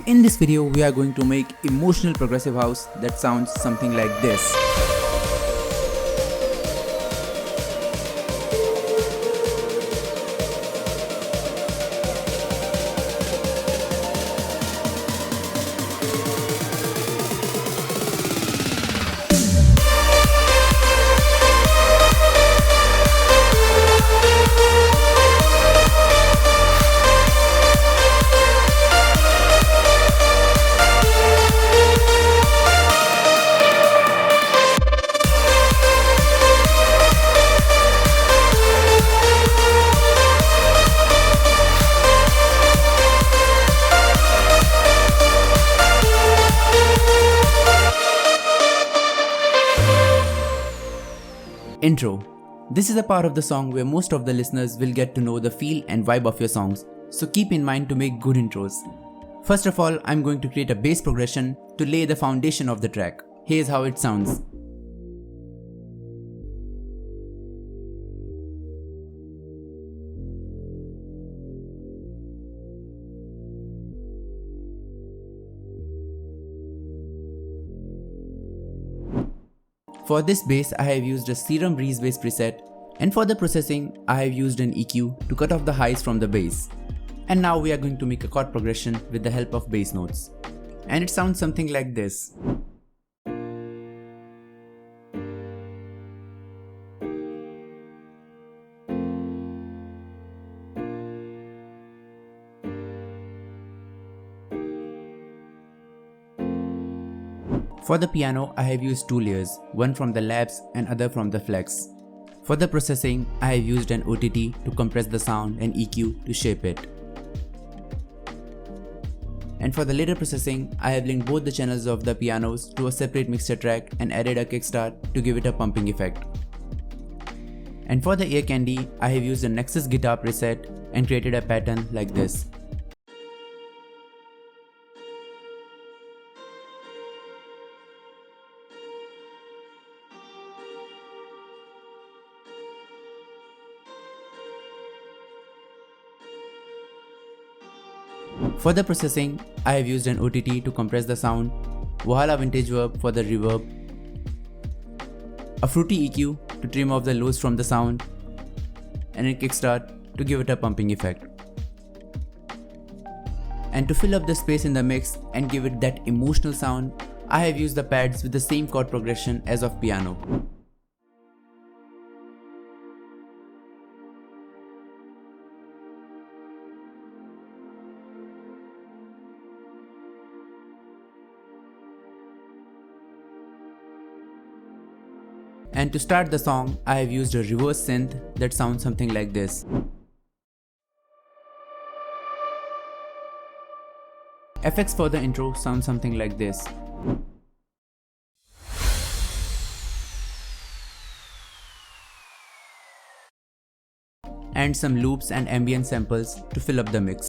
In this video, we are going to make emotional progressive house that sounds something like this. Intro. This is a part of the song where most of the listeners will get to know the feel and vibe of your songs, so keep in mind to make good intros. First of all, I'm going to create a bass progression to lay the foundation of the track. Here's how it sounds. For this bass, I have used a Serum Breeze bass preset, and for the processing, I have used an EQ to cut off the highs from the bass. And now we are going to make a chord progression with the help of bass notes. And it sounds something like this. For the piano, I have used two layers, one from the labs and other from the flex. For the processing, I have used an OTT to compress the sound and EQ to shape it. And for the later processing, I have linked both the channels of the pianos to a separate mixer track and added a kickstart to give it a pumping effect. And for the ear candy, I have used a Nexus guitar preset and created a pattern like this. For the processing, I have used an OTT to compress the sound, Valhalla Vintage Verb for the reverb, a Fruity EQ to trim off the lows from the sound, and a kickstart to give it a pumping effect. And to fill up the space in the mix and give it that emotional sound, I have used the pads with the same chord progression as of piano. And to start the song, I have used a reverse synth that sounds something like this. Effects for the intro sound something like this. And some loops and ambient samples to fill up the mix.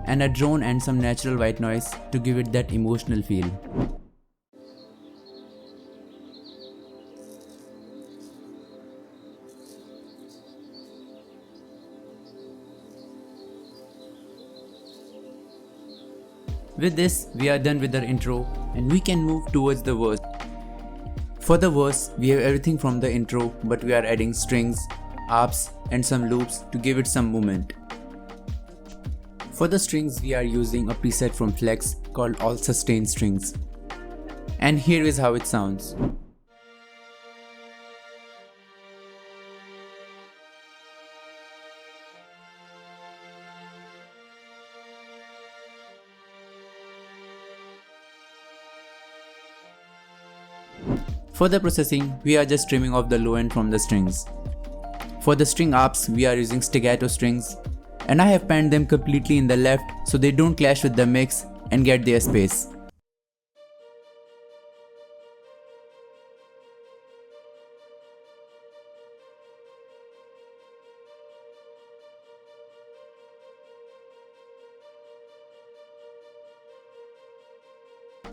And a drone and some natural white noise to give it that emotional feel. With this, we are done with our intro and we can move towards the verse. For the verse, we have everything from the intro, but we are adding strings, arps and some loops to give it some movement. For the strings, we are using a preset from Flex called All Sustained Strings. And here is how it sounds. For the processing, we are just trimming off the low end from the strings. For the string arps, we are using staccato strings, and I have panned them completely in the left so they don't clash with the mix and get their space.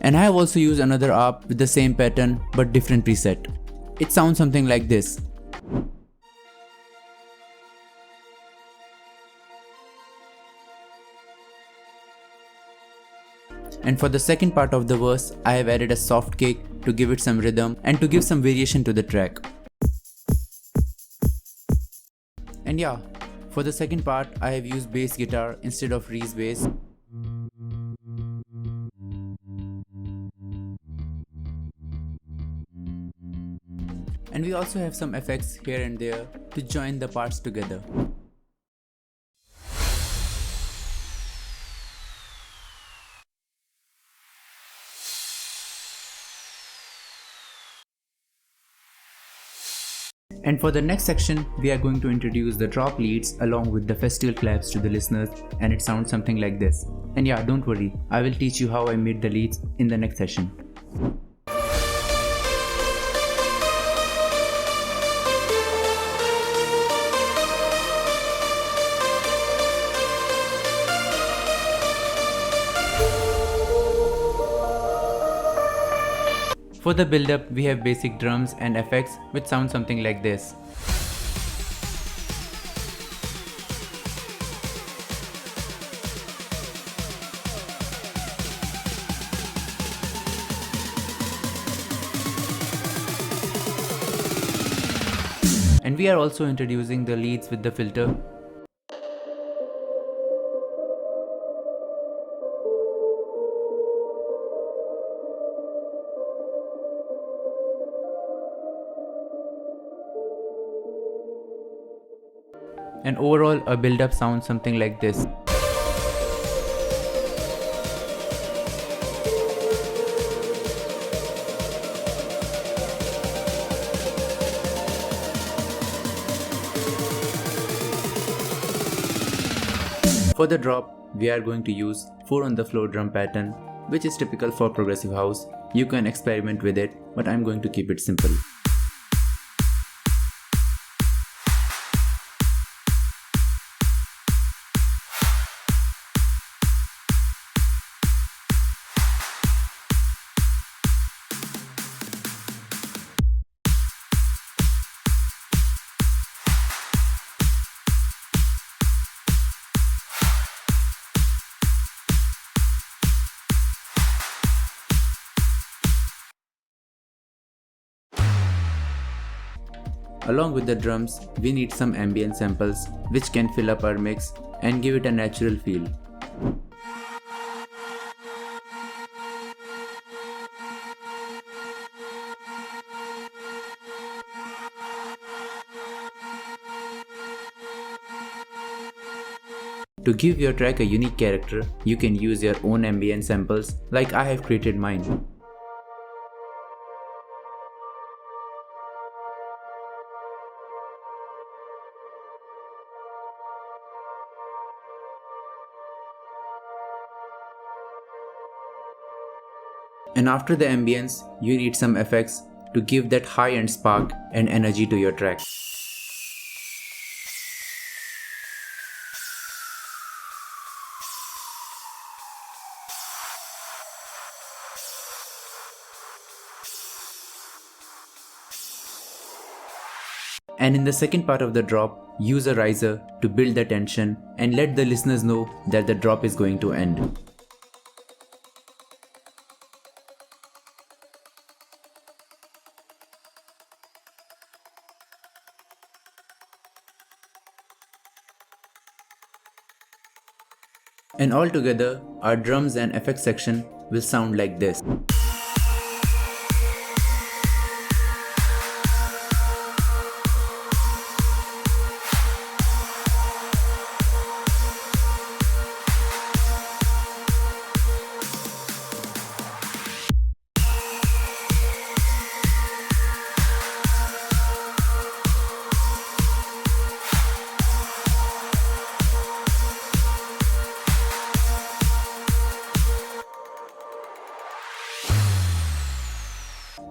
And I have also used another ARP with the same pattern but different preset. It sounds something like this. And for the second part of the verse, I have added a soft kick to give it some rhythm and to give some variation to the track. And yeah, for the second part, I have used bass guitar instead of Reese bass. And we also have some effects here and there to join the parts together. And for the next section, we are going to introduce the drop leads along with the festival claps to the listeners, and it sounds something like this. And yeah, don't worry, I will teach you how I made the leads in the next session. For the build-up, we have basic drums and effects which sound something like this. And we are also introducing the leads with the filter. And overall, a build-up sounds something like this. For the drop, we are going to use 4 on the floor drum pattern, which is typical for progressive house. You can experiment with it, but I'm going to keep it simple. Along with the drums, we need some ambient samples which can fill up our mix and give it a natural feel. To give your track a unique character, you can use your own ambient samples like I have created mine. And after the ambience, you need some effects to give that high-end spark and energy to your track. And in the second part of the drop, use a riser to build the tension and let the listeners know that the drop is going to end. And all together, our drums and effects section will sound like this.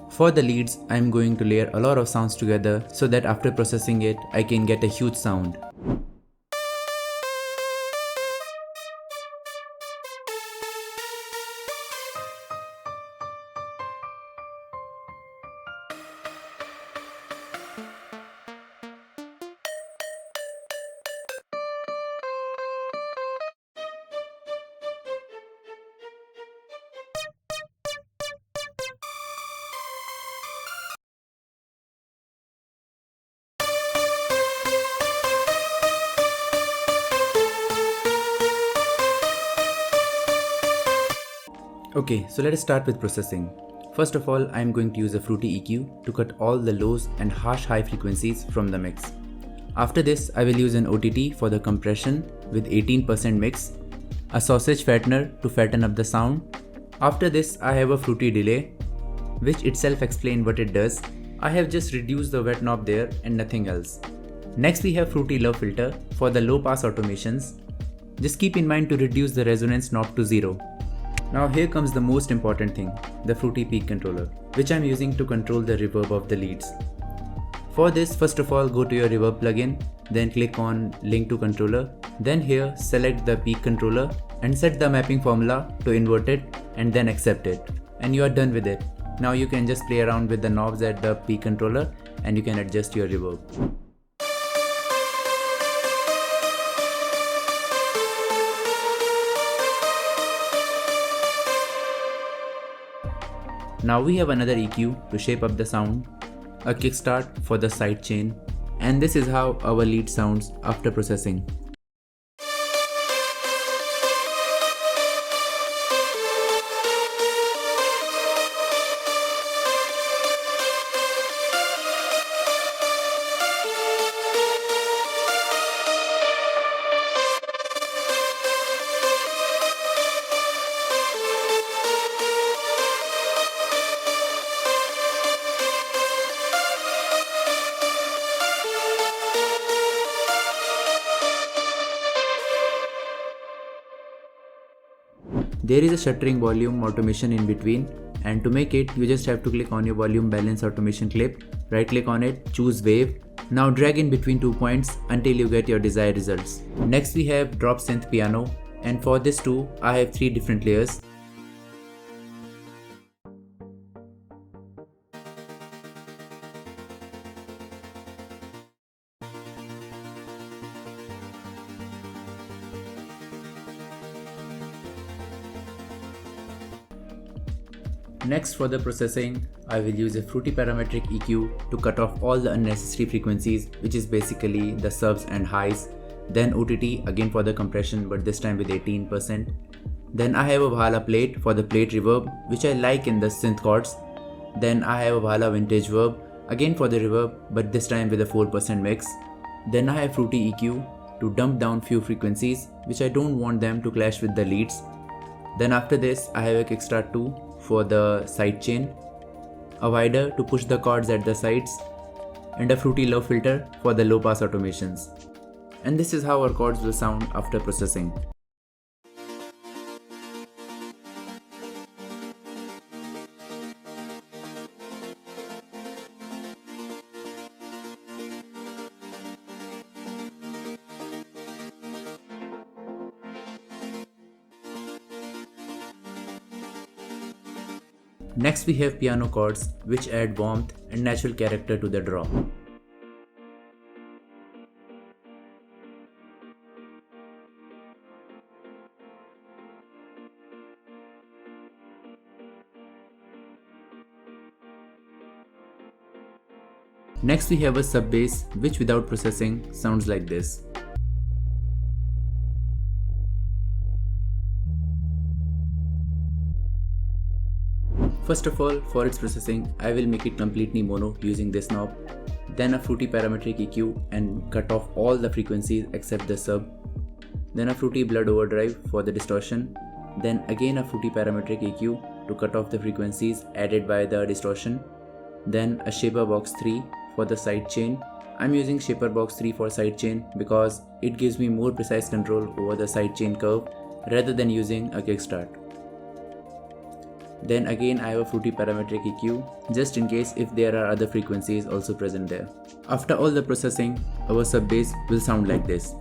For the leads, I am going to layer a lot of sounds together so that after processing it, I can get a huge sound. Okay, so let us start with processing. First of all, I am going to use a fruity EQ to cut all the lows and harsh high frequencies from the mix. After this, I will use an OTT for the compression with 18% mix, a sausage fattener to fatten up the sound. After this, I have a fruity delay, which itself explains what it does. I have just reduced the wet knob there and nothing else. Next we have fruity low filter for the low pass automations. Just keep in mind to reduce the resonance knob to 0. Now here comes the most important thing, the fruity peak controller, which I am using to control the reverb of the leads. For this, first of all go to your reverb plugin, then click on link to controller, then here select the peak controller and set the mapping formula to invert it and then accept it, and you are done with it. Now you can just play around with the knobs at the peak controller and you can adjust your reverb. Now we have another EQ to shape up the sound, a kickstart for the sidechain, and this is how our lead sounds after processing. There is a shuttering volume automation in between, and to make it you just have to click on your volume balance automation clip, right click on it, choose wave. Now drag in between 2 points until you get your desired results. Next we have drop synth piano, and for this too I have 3 different layers. Next for the processing, I will use a fruity parametric EQ to cut off all the unnecessary frequencies, which is basically the subs and highs. Then OTT again for the compression, but this time with 18%. Then I have a Valhalla plate for the plate reverb, which I like in the synth chords. Then I have a Valhalla vintage verb again for the reverb, but this time with a 4% mix. Then I have fruity EQ to dump down few frequencies, which I don't want them to clash with the leads. Then after this I have a kickstart 2 for the sidechain, a wider to push the chords at the sides, and a fruity low filter for the low pass automations. And this is how our chords will sound after processing. Next we have piano chords, which add warmth and natural character to the draw. Next we have a sub bass, which without processing sounds like this. First of all, for its processing, I will make it completely mono using this knob, then a fruity parametric EQ and cut off all the frequencies except the sub, then a fruity blood overdrive for the distortion, then again a fruity parametric EQ to cut off the frequencies added by the distortion, then a shaper box 3 for the sidechain. I'm using shaper box 3 for sidechain because it gives me more precise control over the sidechain curve rather than using a kickstart. Then again I have a fruity parametric EQ just in case if there are other frequencies also present there. After all the processing, our sub bass will sound like this.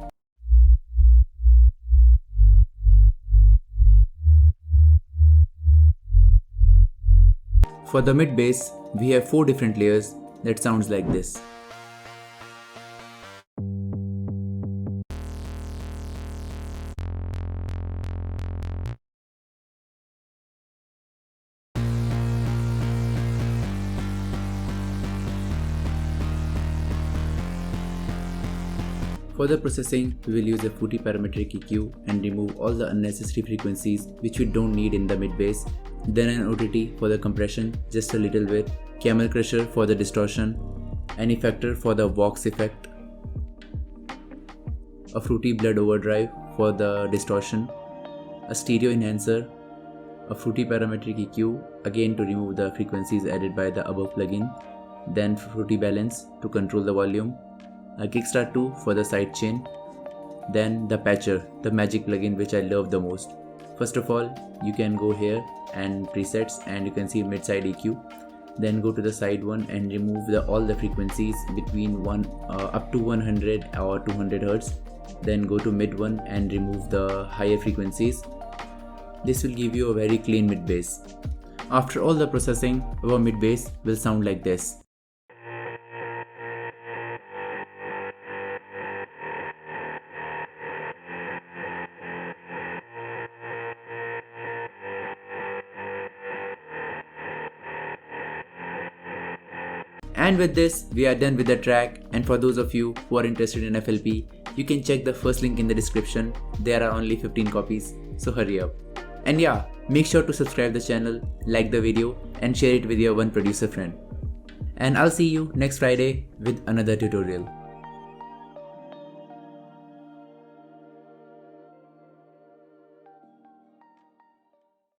For the mid bass, we have 4 different layers that sounds like this. For the processing, we will use a fruity parametric EQ and remove all the unnecessary frequencies which we don't need in the mid bass. Then an OTT for the compression, just a little bit, camel crusher for the distortion, an effector for the Vox effect, a fruity blood overdrive for the distortion, a stereo enhancer, a fruity parametric EQ again to remove the frequencies added by the above plugin, then fruity balance to control the volume, a Kickstart 2 for the sidechain, then the patcher, the magic plugin which I love the most. First of all, you can go here and presets and you can see mid-side EQ. Then go to the side one and remove all the frequencies between up to 100 or 200 Hz. Then go to mid one and remove the higher frequencies. This will give you a very clean mid bass. After all the processing, our mid bass will sound like this. And with this, we are done with the track, and for those of you who are interested in FLP, you can check the first link in the description. There are only 15 copies, so hurry up. And yeah, make sure to subscribe the channel, like the video and share it with your one producer friend. And I'll see you next Friday with another tutorial.